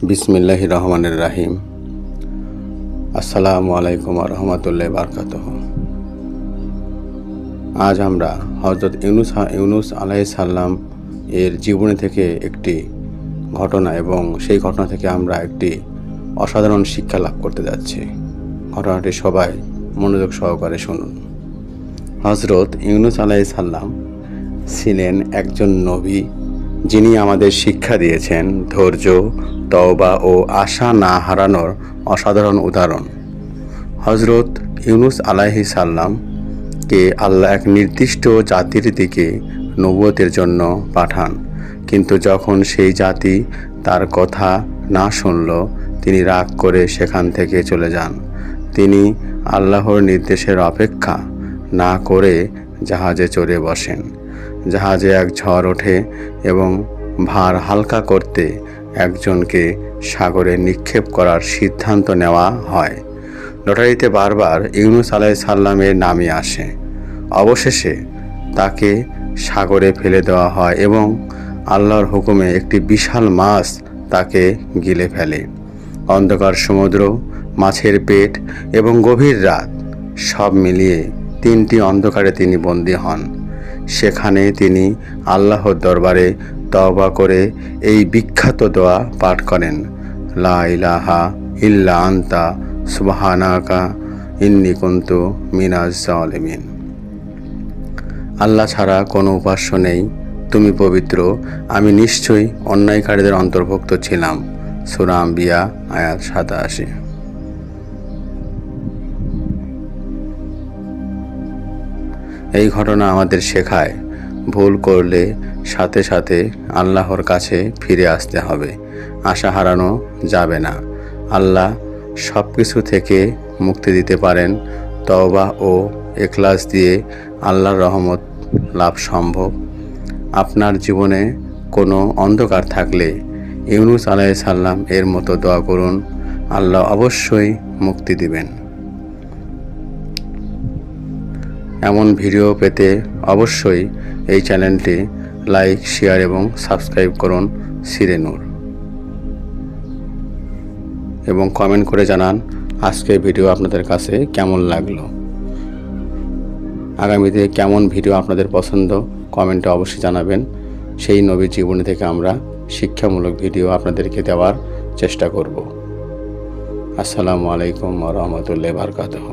বিসমিল্লাহির রহমানির রাহিম। আসসালামু আলাইকুম ওয়া রাহমাতুল্লাহি ওয়া বারাকাতুহু। আজ আমরা হযরত ইউনূস আলাইহিস সালাম এর জীবনী থেকে একটি ঘটনা এবং সেই ঘটনা থেকে আমরা একটি অসাধারণ শিক্ষা লাভ করতে যাচ্ছি। ঘটনাটি সবাই মনোযোগ সহকারে শুনুন। হযরত ইউনূস আলাইহিস সালাম ছিলেন একজন নবী, যিনি আমাদের শিক্ষা দিয়েছেন ধৈর্য, তওবা ও আশা না হারানোর অসাধারণ উদাহরণ। হযরত ইউনূস আলাইহিস সালামকে আল্লাহ এক নির্দিষ্ট জাতির দিকে নবুয়তের জন্য পাঠান, কিন্তু যখন সেই জাতি তার কথা না শুনল, তিনি রাগ করে সেখান থেকে চলে যান। তিনি আল্লাহর নির্দেশের অপেক্ষা না করে জাহাজে চড়ে বসেন। জাহাজে এক ঝড় ওঠে এবং ভার হালকা করতে একজনকে সাগরে নিক্ষেপ করার সিদ্ধান্ত নেওয়া হয়। লটারিতে বারবার ইউনূস আলাইহিস সালামের নামই আসে। অবশেষে তাকে সাগরে ফেলে দেওয়া হয় এবং আল্লাহর হুকুমে একটি বিশাল মাছ তাকে গিলে ফেলে। অন্ধকার সমুদ্র, মাছের পেট এবং গভীর রাত সব মিলিয়ে 3টি অন্ধকারে তিনি বন্দী হন। সেখানে তিনি আল্লাহর দরবারে তওবা করে এই বিখ্যাত দোয়া পাঠ করেন, লা ইলাহা ইল্লা আনতা সুবহানাকা ইন্নী কুনতু মিনাজ জালিমিন। আল্লাহ ছাড়া কোনো উপাস্য নেই, তুমি পবিত্র, আমি নিশ্চয়ই অন্যায়কারীদের অন্তর্ভুক্ত ছিলাম। সূরা আম্বিয়া আয়াত 87। এই ঘটনা আমাদের শেখায়, ভুল করলে সাথে সাথে আল্লাহর কাছে ফিরে আসতে হবে, আশা হারানো যাবে না। আল্লাহ সব কিছু থেকে মুক্তি দিতে পারেন। তওবা ও ইখলাস দিয়ে আল্লাহর রহমত লাভ সম্ভব। আপনার জীবনে কোনো অন্ধকার থাকলে ইউনূস আলাইহিস সালাম এর মতো দোয়া করুন, আল্লাহ অবশ্যই মুক্তি দিবেন। এমন ভিডিও পেতে অবশ্যই এই চ্যানেলটি লাইক, শেয়ার এবং সাবস্ক্রাইব করুন সিরে নূর, এবং কমেন্ট করে জানান আজকের ভিডিও আপনাদের কাছে কেমন লাগলো। আগামীতে কেমন ভিডিও আপনাদের পছন্দ কমেন্টে অবশ্যই জানাবেন। সেই নবীর জীবনী থেকে আমরা শিক্ষামূলক ভিডিও আপনাদেরকে দেওয়ার চেষ্টা করব। আসসালামু আলাইকুম ওয়া রাহমাতুল্লাহি ওয়া বারাকাতুহু।